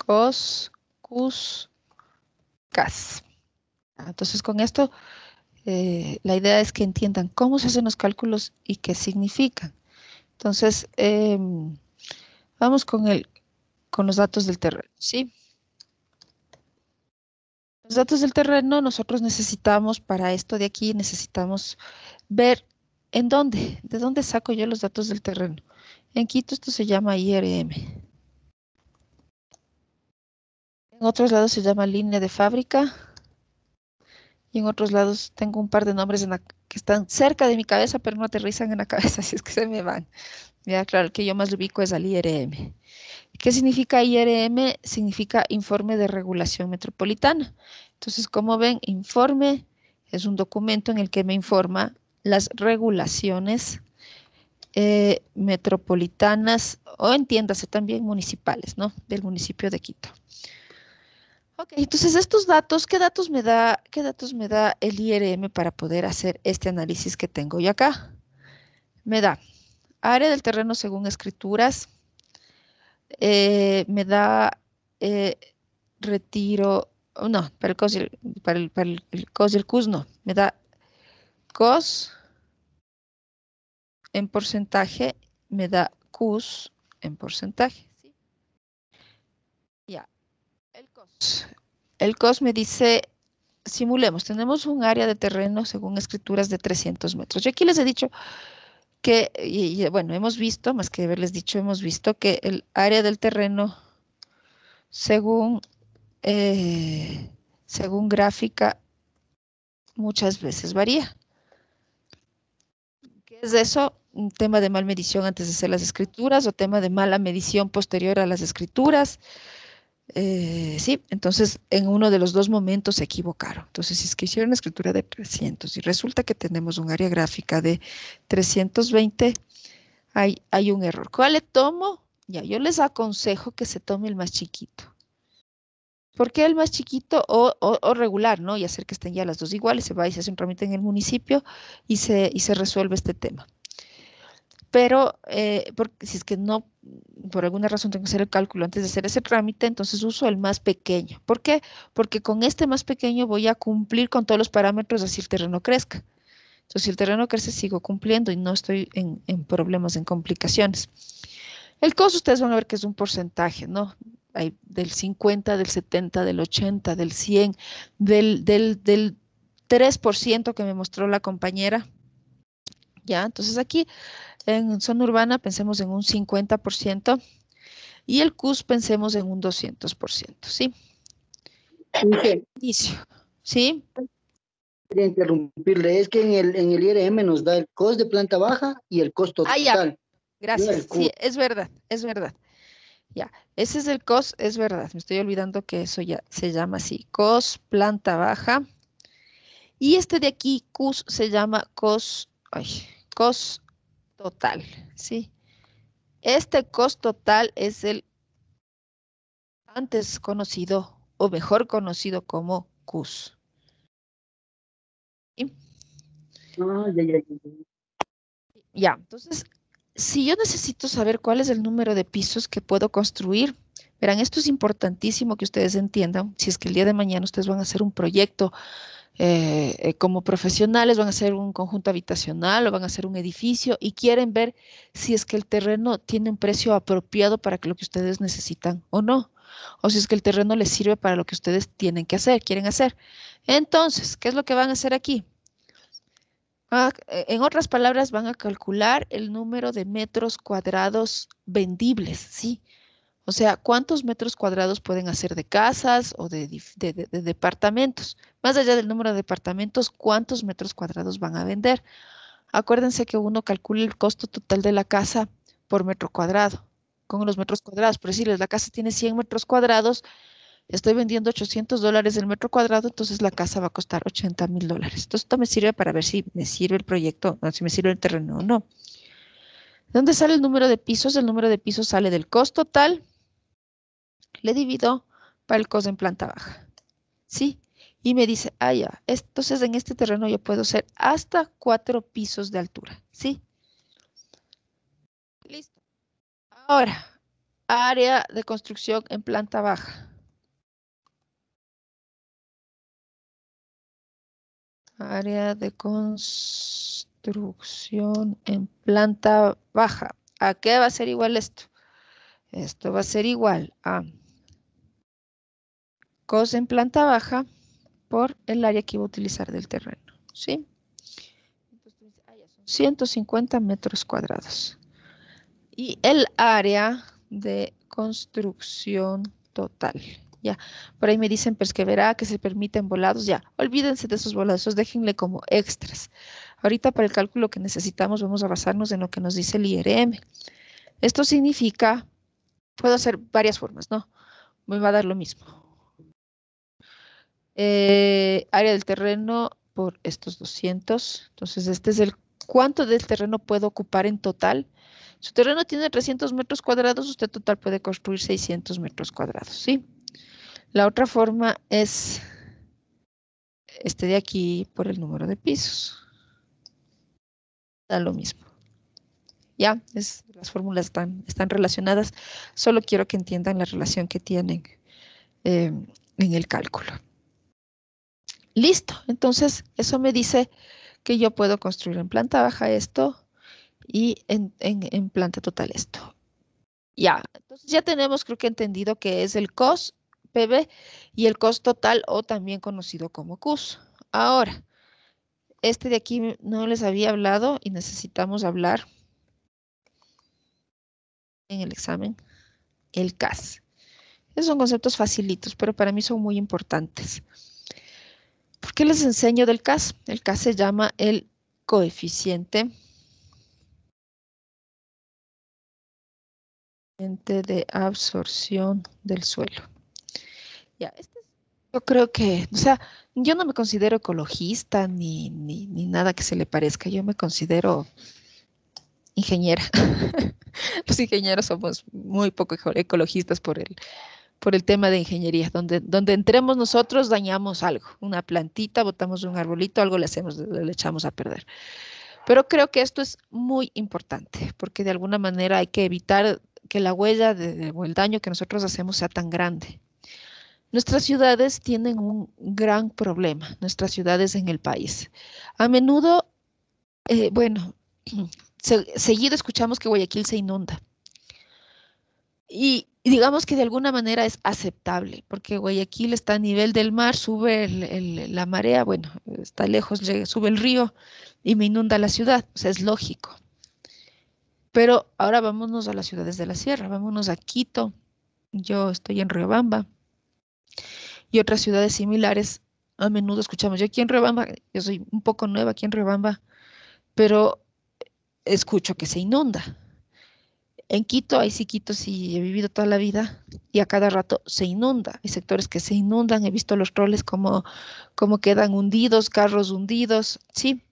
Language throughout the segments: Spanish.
cos, cus, cas. Entonces, con esto, la idea es que entiendan cómo se hacen los cálculos y qué significan. Entonces, vamos con los datos del terreno, ¿sí? Los datos del terreno, nosotros necesitamos, para esto de aquí, necesitamos ver de dónde saco yo los datos del terreno. En Quito esto se llama IRM. En otros lados se llama línea de fábrica. Y en otros lados tengo un par de nombres que están cerca de mi cabeza, pero no aterrizan en la cabeza, así es que se me van. Ya, claro, el que yo más lo ubico es al IRM. ¿Qué significa IRM? Significa Informe de Regulación Metropolitana. Entonces, como ven, informe es un documento en el que me informa las regulaciones metropolitanas o entiéndase también municipales, ¿no? Del municipio de Quito. Ok, entonces estos datos, qué datos me da el IRM para poder hacer este análisis que tengo yo acá? Me da área del terreno según escrituras, me da eh, retiro, oh, no, para el COS y el COS y el CUS no, me da COS en porcentaje, me da CUS en porcentaje, ¿sí? Ya, el COS. El COS me dice, simulemos, tenemos un área de terreno según escrituras de 300 metros. Yo aquí les he dicho que, bueno, hemos visto, más que haberles dicho, hemos visto que el área del terreno según, eh, según gráfica muchas veces varía. ¿Qué es eso? Un tema de mal medición antes de hacer las escrituras o tema de mala medición posterior a las escrituras. Sí, entonces en uno de los dos momentos se equivocaron. Entonces, si es que hicieron una escritura de 300 y resulta que tenemos un área gráfica de 320, hay un error. ¿Cuál le tomo? Ya, yo les aconsejo que se tome el más chiquito. ¿Por qué el más chiquito o regular, ¿no? Y hacer que estén ya las dos iguales, se va y se hace un trámite en el municipio y se resuelve este tema. Pero porque si es que no, por alguna razón tengo que hacer el cálculo antes de hacer ese trámite, entonces uso el más pequeño. ¿Por qué? Porque con este más pequeño voy a cumplir con todos los parámetros así el terreno crezca. Entonces, si el terreno crece, sigo cumpliendo y no estoy en problemas, en complicaciones. El costo, ustedes van a ver que es un porcentaje, ¿no? Hay del 50, del 70, del 80, del 100, del 3% que me mostró la compañera. Ya, entonces aquí en zona urbana pensemos en un 50% y el CUS pensemos en un 200%, ¿sí? Michelle, Inicio, ¿sí? quería interrumpirle, es que en el IRM nos da el costo de planta baja y el costo Ah, ya, total, no gracias. el Sí, costo. es verdad, es verdad. Ya, ese es el COS, es verdad. Me estoy olvidando que eso ya se llama así, COS planta baja. Y este de aquí, CUS, se llama COS, ay, COS total, ¿sí? Este COS total es el antes conocido o mejor conocido como CUS. ¿Sí? Ah, ya. Ya, entonces, si yo necesito saber cuál es el número de pisos que puedo construir, verán, esto es importantísimo que ustedes entiendan. Si es que el día de mañana ustedes van a hacer un proyecto como profesionales, van a hacer un conjunto habitacional o van a hacer un edificio y quieren ver si es que el terreno tiene un precio apropiado para que lo que ustedes necesitan o no, o si es que el terreno les sirve para lo que ustedes tienen que hacer, quieren hacer. Entonces, ¿qué es lo que van a hacer aquí? En otras palabras, van a calcular el número de metros cuadrados vendibles, ¿sí? O sea, ¿cuántos metros cuadrados pueden hacer de casas o de departamentos? Más allá del número de departamentos, ¿cuántos metros cuadrados van a vender? Acuérdense que uno calcula el costo total de la casa por metro cuadrado, con los metros cuadrados. Por decirles, la casa tiene 100 metros cuadrados, estoy vendiendo $800 el metro cuadrado, entonces la casa va a costar $80,000. Entonces, esto me sirve para ver si me sirve el proyecto, o si me sirve el terreno o no. ¿De dónde sale el número de pisos? El número de pisos sale del costo total, le divido para el costo en planta baja, ¿sí? Y me dice, ah, ya, entonces en este terreno yo puedo hacer hasta 4 pisos de altura, ¿sí? Listo. Ahora, área de construcción en planta baja. Área de construcción en planta baja. ¿A qué va a ser igual esto? Esto va a ser igual a cos en planta baja por el área que iba a utilizar del terreno. ¿Sí? Entonces, son 150 metros cuadrados. Y el área de construcción total. Ya, por ahí me dicen, pues que verá que se permiten volados. Ya, olvídense de esos volados, esos déjenle como extras. Ahorita para el cálculo que necesitamos vamos a basarnos en lo que nos dice el IRM. Esto significa, puedo hacer varias formas, ¿no? Me va a dar lo mismo. Área del terreno por estos 200. Entonces, este es el cuánto del terreno puedo ocupar en total. Su terreno tiene 300 metros cuadrados, usted total puede construir 600 metros cuadrados, ¿sí? La otra forma es este de aquí por el número de pisos. Da lo mismo. Ya, las fórmulas están relacionadas. Solo quiero que entiendan la relación que tienen en el cálculo. Listo. Entonces, eso me dice que yo puedo construir en planta baja esto y en planta total esto. Ya, entonces ya tenemos, creo que entendido que es el COS PB y el COS total o también conocido como CUS. Ahora, este de aquí no les había hablado y necesitamos hablar en el examen, el CAS. Esos son conceptos facilitos, pero para mí son muy importantes. ¿Por qué les enseño del CAS? El CAS se llama el coeficiente de absorción del suelo. Ya, yo creo que, o sea, yo no me considero ecologista ni nada que se le parezca. Yo me considero ingeniera. Los ingenieros somos muy poco ecologistas por el tema de ingeniería. Donde entremos nosotros dañamos algo. Una plantita, botamos un arbolito, algo le hacemos, le echamos a perder. Pero creo que esto es muy importante porque de alguna manera hay que evitar que la huella o el daño que nosotros hacemos sea tan grande. Nuestras ciudades tienen un gran problema, nuestras ciudades en el país. A menudo, bueno, seguido escuchamos que Guayaquil se inunda. Y digamos que de alguna manera es aceptable, porque Guayaquil está a nivel del mar, sube la marea, bueno, está lejos, sube el río y me inunda la ciudad, o sea, es lógico. Pero ahora vámonos a las ciudades de la sierra, vámonos a Quito, yo estoy en Riobamba y otras ciudades similares. A menudo escuchamos, yo aquí en Riobamba, yo soy un poco nueva aquí en Riobamba, pero escucho que se inunda. En Quito, ahí sí Quito sí he vivido toda la vida y a cada rato se inunda. Hay sectores que se inundan, he visto los troles como quedan hundidos, carros hundidos, sí.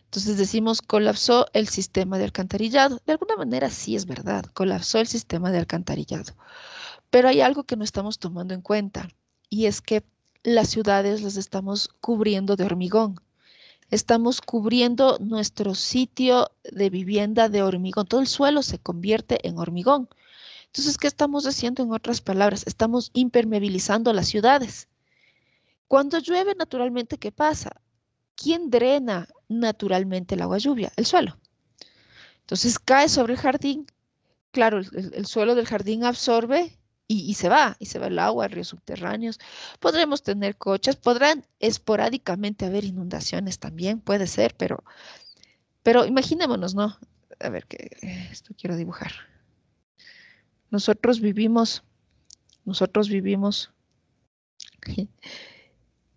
Entonces decimos, colapsó el sistema de alcantarillado. De alguna manera sí es verdad, colapsó el sistema de alcantarillado. Pero hay algo que no estamos tomando en cuenta y es que las ciudades las estamos cubriendo de hormigón. Estamos cubriendo nuestro sitio de vivienda de hormigón. Todo el suelo se convierte en hormigón. Entonces, ¿qué estamos haciendo en otras palabras? Estamos impermeabilizando las ciudades. Cuando llueve, naturalmente, ¿qué pasa? ¿Quién drena naturalmente el agua lluvia? El suelo. Entonces cae sobre el jardín. Claro, el suelo del jardín absorbe y se va el agua, ríos subterráneos. Podremos tener coches, podrán esporádicamente haber inundaciones también, puede ser, pero imaginémonos, ¿no? A ver, que esto quiero dibujar. Nosotros vivimos, nosotros vivimos,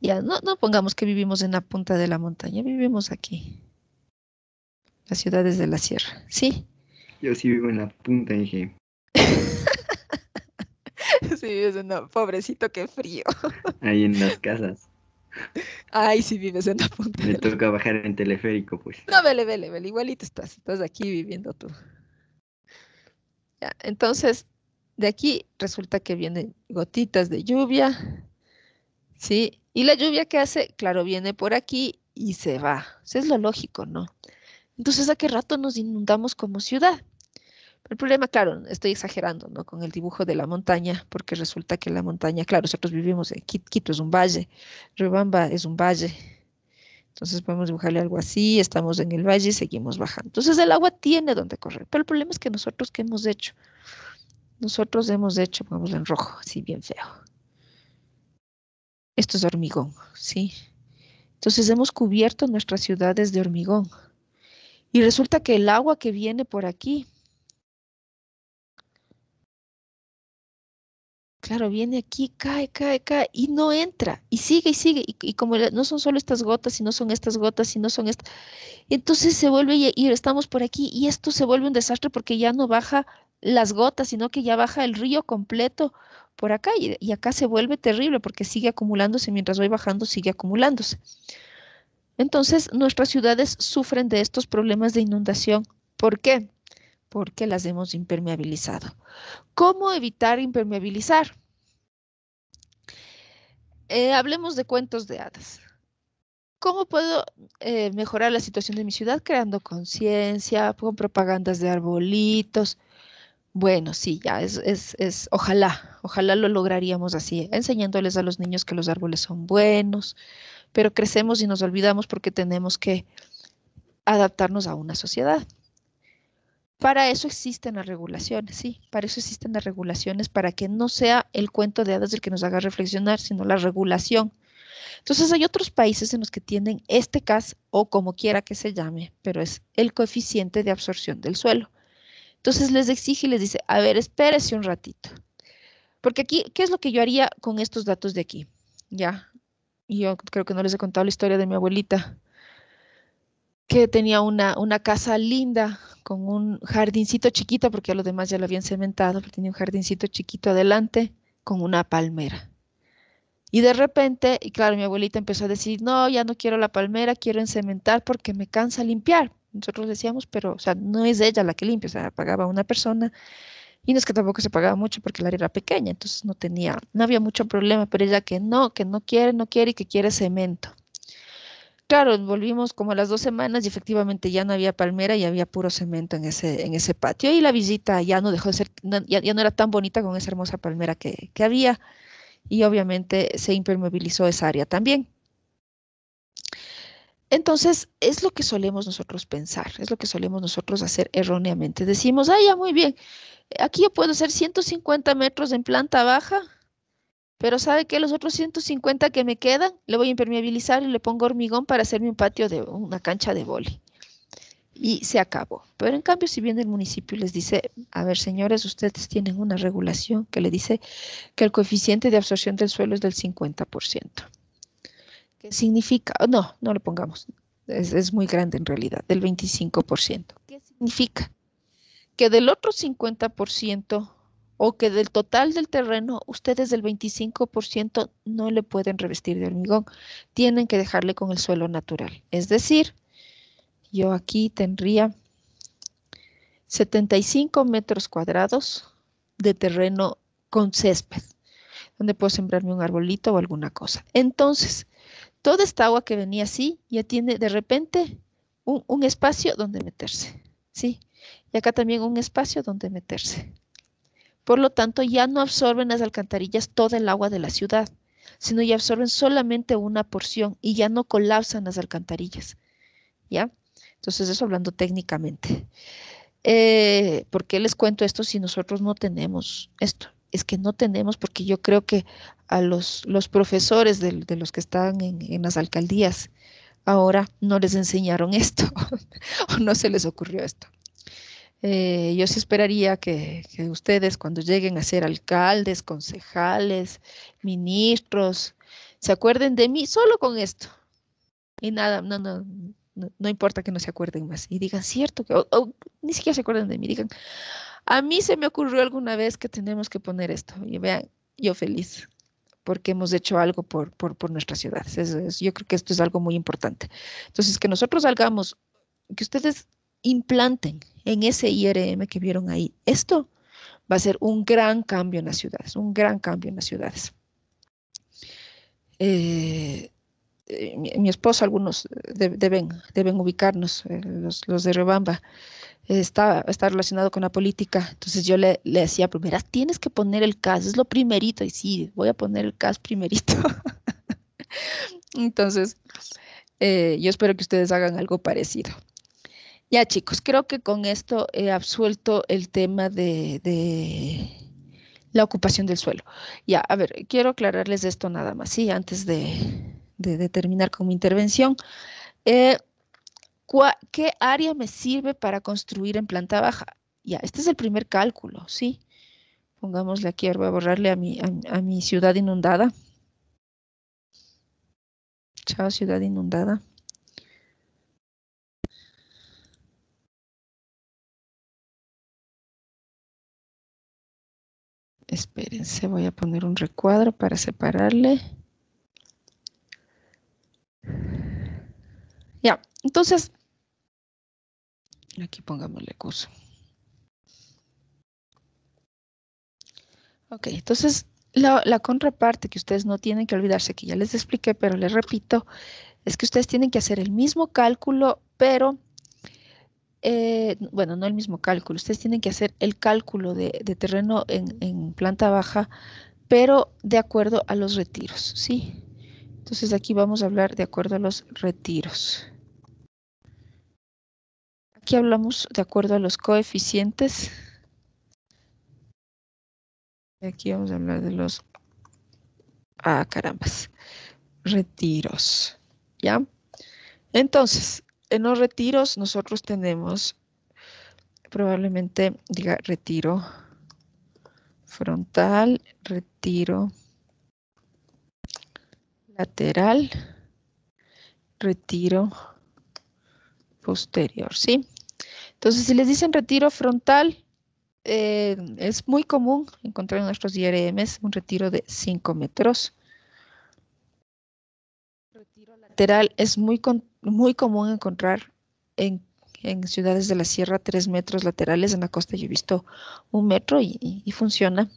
ya, no pongamos que vivimos en la punta de la montaña, vivimos aquí, las ciudades de la sierra, ¿sí? Yo sí vivo en la punta, dije, Sí, vives en la, pobrecito, qué frío. ahí en las casas. Ay, sí vives en la punta Me de la... toca bajar en teleférico, pues. No, vele, igualito estás aquí viviendo tú. Ya, entonces, de aquí resulta que vienen gotitas de lluvia, ¿sí? Y la lluvia que hace, claro, viene por aquí y se va. Eso es lo lógico, ¿no? Entonces, ¿a qué rato nos inundamos como ciudad? El problema, claro, estoy exagerando, ¿no? Con el dibujo de la montaña, porque resulta que la montaña, claro, nosotros vivimos en Quito, es un valle, Riobamba es un valle, entonces podemos dibujarle algo así, estamos en el valle y seguimos bajando. Entonces el agua tiene donde correr, pero el problema es que nosotros, ¿qué hemos hecho? Nosotros hemos hecho, pongamos en rojo, así bien feo. Esto es hormigón, ¿sí? Entonces hemos cubierto nuestras ciudades de hormigón. Y resulta que el agua que viene por aquí, claro, viene aquí, cae, cae, cae y no entra. Y sigue y sigue. Y como no son solo estas gotas, y no son estas gotas, y no son estas. Entonces se vuelve y estamos por aquí y esto se vuelve un desastre porque ya no baja las gotas, sino que ya baja el río completo por acá. Y acá se vuelve terrible porque sigue acumulándose. Mientras voy bajando, sigue acumulándose. Entonces, nuestras ciudades sufren de estos problemas de inundación. ¿Por qué? Porque las hemos impermeabilizado. ¿Cómo evitar impermeabilizar? Hablemos de cuentos de hadas. ¿Cómo puedo mejorar la situación de mi ciudad? Creando conciencia, con propagandas de arbolitos. Bueno, sí, ya ojalá lo lograríamos así, enseñándoles a los niños que los árboles son buenos, pero crecemos y nos olvidamos porque tenemos que adaptarnos a una sociedad. Para eso existen las regulaciones, sí, para eso existen las regulaciones, para que no sea el cuento de hadas el que nos haga reflexionar, sino la regulación. Entonces hay otros países en los que tienen este CAS o como quiera que se llame, pero es el coeficiente de absorción del suelo. Entonces les exige y les dice, a ver, espérese un ratito, porque aquí, ¿qué es lo que yo haría con estos datos de aquí? Ya, yo creo que no les he contado la historia de mi abuelita que tenía una casa linda con un jardincito chiquito, porque a los demás ya lo habían cementado, pero tenía un jardincito chiquito adelante con una palmera. Y de repente, y claro, mi abuelita empezó a decir, no, ya no quiero la palmera, quiero encementar porque me cansa limpiar. Nosotros decíamos, pero, o sea, no es ella la que limpia, o sea, pagaba una persona, y no es que tampoco se pagaba mucho porque el área era pequeña, entonces no había mucho problema, pero ella que no quiere, no quiere y que quiere cemento. Claro, volvimos como a las 2 semanas y efectivamente ya no había palmera y había puro cemento en ese patio. Y la visita ya no dejó de ser, ya no era tan bonita con esa hermosa palmera que había. Y obviamente se impermeabilizó esa área también. Entonces, es lo que solemos nosotros pensar, es lo que solemos nosotros hacer erróneamente. Decimos, ah, ya muy bien, aquí yo puedo hacer 150 metros en planta baja, pero ¿sabe qué? Los otros 150 que me quedan, le voy a impermeabilizar y le pongo hormigón para hacerme un patio de una cancha de vóley. Y se acabó. Pero en cambio, si viene el municipio y les dice, a ver, señores, ustedes tienen una regulación que le dice que el coeficiente de absorción del suelo es del 50%. ¿Qué significa? Oh, no, no lo pongamos. Es muy grande en realidad, del 25%. ¿Qué significa? Que del otro 50% o que del total del terreno, ustedes del 25% no le pueden revestir de hormigón. Tienen que dejarle con el suelo natural. Es decir, yo aquí tendría 75 metros cuadrados de terreno con césped, donde puedo sembrarme un arbolito o alguna cosa. Entonces, toda esta agua que venía así ya tiene de repente un espacio donde meterse, ¿sí? Y acá también un espacio donde meterse. Por lo tanto, ya no absorben las alcantarillas toda el agua de la ciudad, sino ya absorben solamente una porción y ya no colapsan las alcantarillas, ¿ya? Entonces, eso hablando técnicamente. ¿Por qué les cuento esto si nosotros no tenemos esto? Es que no tenemos porque yo creo que a los profesores de los que están en las alcaldías ahora no les enseñaron esto o no se les ocurrió esto. Yo sí esperaría que ustedes cuando lleguen a ser alcaldes, concejales, ministros, se acuerden de mí solo con esto. Y nada, no importa que no se acuerden más. Y digan, cierto, o ni siquiera se acuerdan de mí. Digan, a mí se me ocurrió alguna vez que tenemos que poner esto. Y vean, yo feliz, porque hemos hecho algo por nuestras ciudades. Yo creo que esto es algo muy importante. Entonces, que nosotros salgamos, que ustedes implanten en ese IRM que vieron ahí, esto va a ser un gran cambio en las ciudades, un gran cambio en las ciudades. Eh, mi esposo, algunos deben ubicarnos, los de Rebamba. está relacionado con la política. Entonces yo le decía, pero verás, tienes que poner el CAS, es lo primerito. Y sí, voy a poner el CAS primerito. Entonces, yo espero que ustedes hagan algo parecido. Ya, chicos, creo que con esto he absuelto el tema de la ocupación del suelo. Ya, a ver, quiero aclararles esto nada más, ¿sí? Antes de terminar con mi intervención. Eh, ¿Qué área me sirve para construir en planta baja? Ya, este es el primer cálculo, ¿sí? Pongámosle aquí, ahora voy a borrarle a mi ciudad inundada. Chao, ciudad inundada. Espérense, voy a poner un recuadro para separarle. Ya, entonces, aquí pongámosle curso. Ok, entonces la contraparte que ustedes no tienen que olvidarse, que ya les expliqué, pero les repito, es que ustedes tienen que hacer el mismo cálculo, pero, bueno, no el mismo cálculo, ustedes tienen que hacer el cálculo de terreno en planta baja, pero de acuerdo a los retiros, ¿sí? Entonces aquí vamos a hablar de acuerdo a los retiros. Aquí hablamos de acuerdo a los coeficientes. Aquí vamos a hablar de los, carambas, retiros, ¿ya? Entonces, en los retiros nosotros tenemos, probablemente diga retiro frontal, retiro lateral, retiro posterior, ¿sí? Entonces, si les dicen retiro frontal, es muy común encontrar en nuestros IRMs un retiro de 5 metros. Retiro lateral es muy común encontrar en ciudades de la sierra 3 metros laterales. En la costa yo he visto 1 metro y funciona.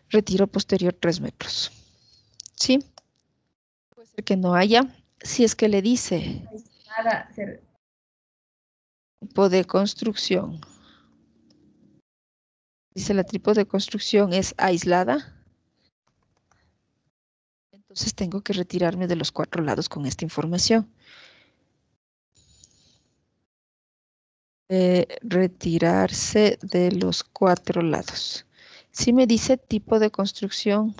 Retiro posterior 3 metros. ¿Sí? Puede ser que no haya. Si es que le dice tipo de construcción, dice la tipo de construcción es aislada, entonces tengo que retirarme de los 4 lados con esta información. Retirarse de los 4 lados. Si me dice tipo de construcción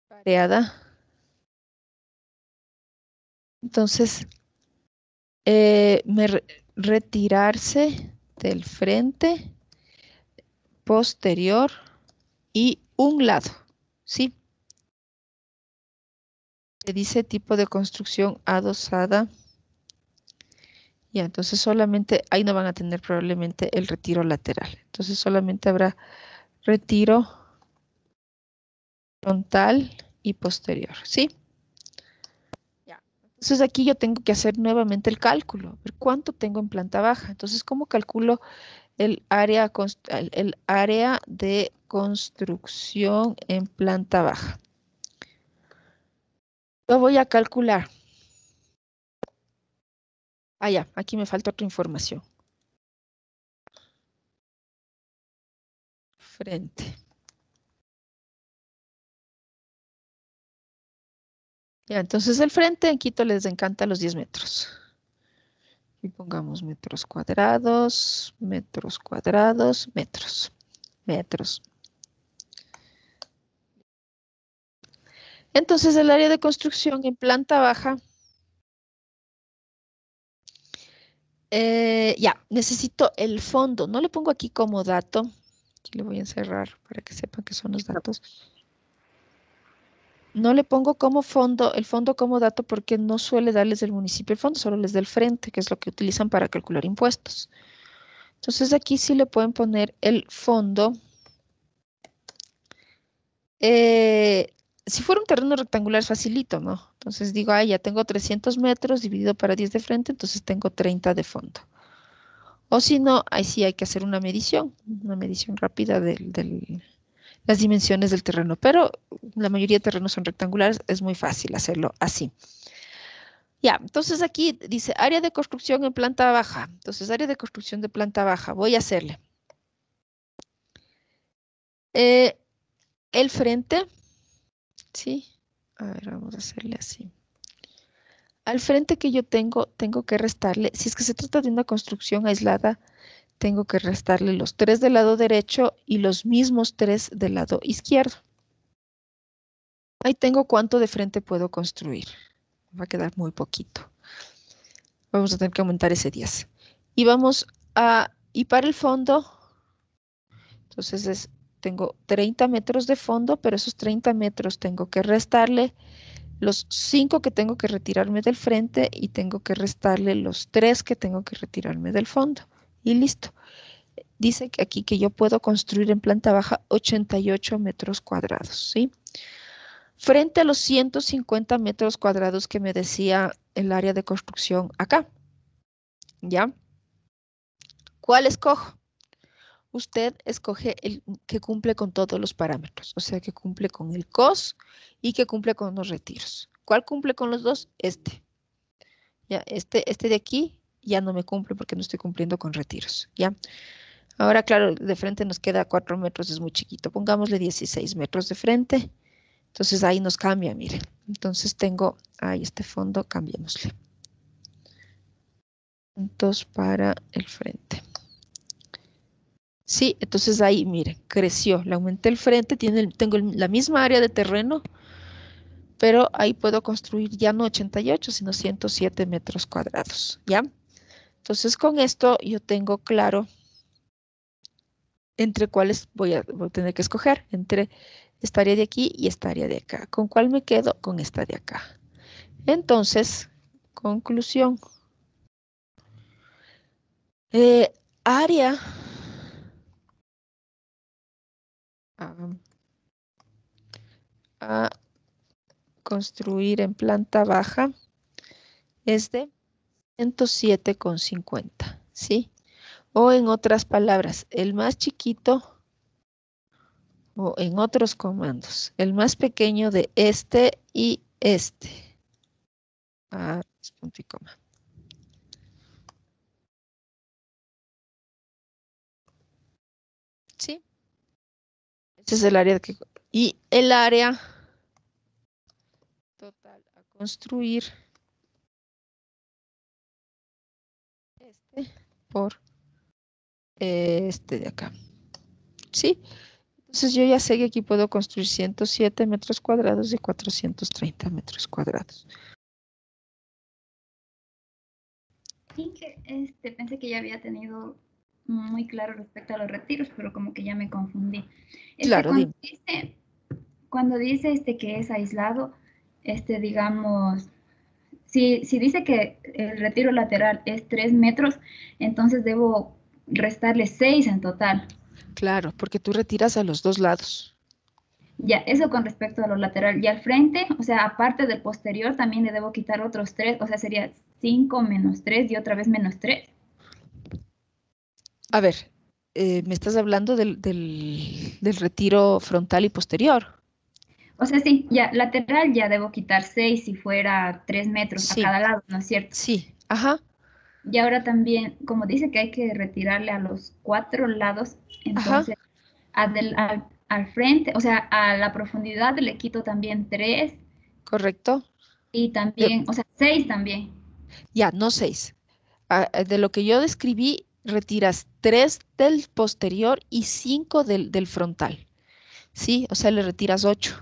pareada, entonces retirarse del frente, posterior y un lado, ¿sí? Se dice tipo de construcción adosada. Ya, entonces solamente, ahí no van a tener probablemente el retiro lateral. Entonces solamente habrá retiro frontal y posterior, ¿sí? Ya. Entonces aquí yo tengo que hacer nuevamente el cálculo, ver cuánto tengo en planta baja. Entonces, ¿cómo calculo el área, el área de construcción en planta baja? Lo voy a calcular. Ah, ya, aquí me falta otra información. Frente. Ya, entonces el frente en Quito les encanta los 10 metros. Y pongamos metros cuadrados, metros cuadrados, metros, metros. Entonces el área de construcción en planta baja, ya, necesito el fondo. No le pongo aquí como dato. Aquí le voy a encerrar para que sepan que son los datos. No le pongo como fondo, el fondo como dato porque no suele darles el municipio el fondo, solo les da el frente, que es lo que utilizan para calcular impuestos. Entonces aquí sí le pueden poner el fondo. Si fuera un terreno rectangular es facilito, ¿no? Entonces digo, ya tengo 300 metros dividido para 10 de frente, entonces tengo 30 de fondo. O si no, ahí sí hay que hacer una medición rápida de las dimensiones del terreno. Pero la mayoría de terrenos son rectangulares, es muy fácil hacerlo así. Ya, entonces aquí dice área de construcción en planta baja. Entonces, área de construcción de planta baja. Voy a hacerle. El frente, ¿sí? A ver, vamos a hacerle así. Al frente que yo tengo que restarle, si es que se trata de una construcción aislada, tengo que restarle los 3 del lado derecho y los mismos 3 del lado izquierdo. Ahí tengo cuánto de frente puedo construir. Va a quedar muy poquito. Vamos a tener que aumentar ese 10. Y vamos y para el fondo, entonces tengo 30 metros de fondo, pero esos 30 metros tengo que restarle los 5 que tengo que retirarme del frente y tengo que restarle los 3 que tengo que retirarme del fondo. Y listo. Dice que aquí que yo puedo construir en planta baja 88 metros cuadrados, ¿sí? Frente a los 150 metros cuadrados que me decía el área de construcción acá, ¿ya? ¿Cuál escojo? Usted escoge el que cumple con todos los parámetros, o sea, que cumple con el COS y que cumple con los retiros. ¿Cuál cumple con los dos? Este. Ya, este de aquí ya no me cumple porque no estoy cumpliendo con retiros, ¿ya? Ahora, claro, de frente nos queda 4 metros, es muy chiquito. Pongámosle 16 metros de frente. Entonces ahí nos cambia, mire. Entonces tengo ahí este fondo, cambiémosle. Puntos para el frente. Sí, entonces ahí, mire, creció. Le aumenté el frente, tengo la misma área de terreno, pero ahí puedo construir ya no 88, sino 107 metros cuadrados, ¿ya? Entonces con esto yo tengo claro entre cuáles voy a tener que escoger, entre esta área de aquí y esta área de acá. ¿Con cuál me quedo? Con esta de acá. Entonces, conclusión. Área a, a construir en planta baja es de 107,50, ¿sí? O en otras palabras, el más chiquito, o en otros comandos, el más pequeño de este y este. Punto y coma. ¿Sí? Ese es el área que... Y el área total a construir este por este de acá. ¿Sí? Entonces yo ya sé que aquí puedo construir 107 metros cuadrados y 430 metros cuadrados. Sí, que pensé que ya había tenido muy claro respecto a los retiros, pero como que ya me confundí. Claro, dime. Cuando dice que es aislado, digamos, si dice que el retiro lateral es 3 metros, entonces debo restarle 6 en total. Claro, porque tú retiras a los dos lados. Ya, eso con respecto a lo lateral. Y al frente, o sea, aparte del posterior, también le debo quitar otros 3, o sea, sería 5 menos 3 y otra vez menos 3. A ver, me estás hablando del retiro frontal y posterior. O sea, sí, ya lateral ya debo quitar 6 si fuera 3 metros a Sí, cada lado, ¿no es cierto? sí, ajá, Y ahora también, como dice que hay que retirarle a los 4 lados, ajá, entonces al frente, o sea, a la profundidad le quito también 3 correcto. y De- también, o sea, 6 también. ya, no 6. De lo que yo describí, retiras 3 del posterior y 5 del frontal. Sí, o sea, le retiras 8.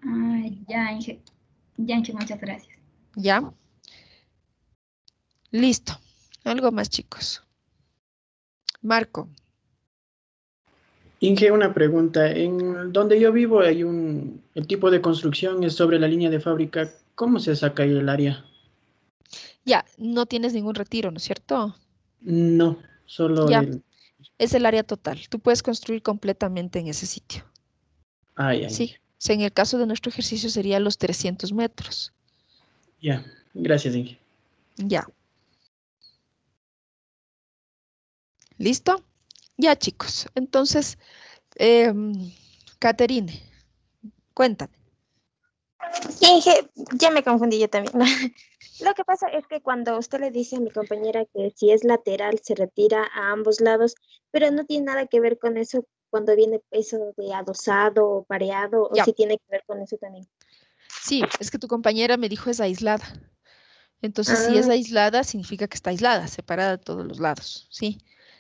Ay, ya, Inge, muchas gracias. ¿Ya? Listo. Algo más, chicos. Marco. Inge, una pregunta. En donde yo vivo hay el tipo de construcción es sobre la línea de fábrica. ¿Cómo se saca ahí el área? Ya, no tienes ningún retiro, ¿no es cierto? No, solo Ya, el... es el área total. Tú puedes construir completamente en ese sitio. Ah, ya, Sí. Inge. O sea, en el caso de nuestro ejercicio sería los 300 metros. Ya, gracias, Inge. Ya. ¿Listo? Ya, chicos. Entonces, Caterine, cuéntame. Sí, ya me confundí yo también. Lo que pasa es que cuando usted le dice a mi compañera que si es lateral se retira a ambos lados, pero no tiene nada que ver con eso cuando viene eso de adosado o pareado, o Ya, si tiene que ver con eso también. sí, es que tu compañera me dijo es aislada. Entonces, si es Ah, aislada, significa que está aislada, separada de todos los lados, ¿sí?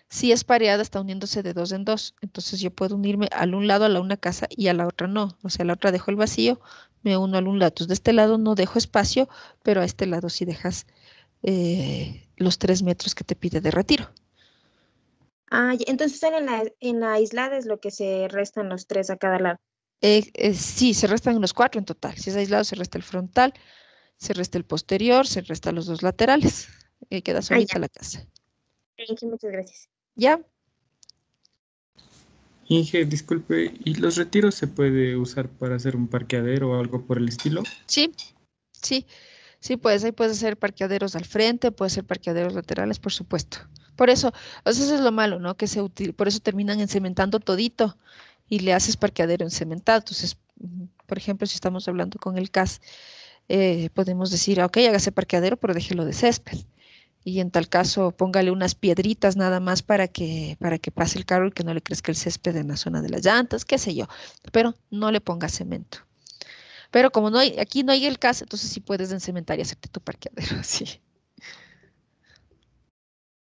Si es pareada, está uniéndose de dos en dos. Entonces, yo puedo unirme al un lado a la una casa y a la otra no. O sea, a la otra dejo el vacío, me uno al un lado. Entonces, de este lado no dejo espacio, pero a este lado sí dejas los 3 metros que te pide de retiro. entonces solo en la aislada es lo que se restan los 3 a cada lado. Sí, se restan los cuatro en total. Si es aislado, se resta el frontal, se resta el posterior, se resta los dos laterales. Queda Ya. solita la casa. Thank you, muchas gracias. ¿Ya? Inge, disculpe, ¿y los retiros se puede usar para hacer un parqueadero o algo por el estilo? Sí, sí. Sí, pues ahí puedes hacer parqueaderos al frente, puedes hacer parqueaderos laterales, por supuesto. Por eso, o sea, eso es lo malo, ¿no? Por eso terminan encementando todito y le haces parqueadero encementado. Entonces, por ejemplo, si estamos hablando con el CAS, podemos decir, ok, hágase parqueadero, pero déjelo de césped. Y en tal caso, póngale unas piedritas nada más para que pase el carro y que no le crezca el césped en la zona de las llantas, qué sé yo. Pero no le ponga cemento. Pero como no hay, aquí no hay el CAS, entonces sí puedes encementar y hacerte tu parqueadero, sí.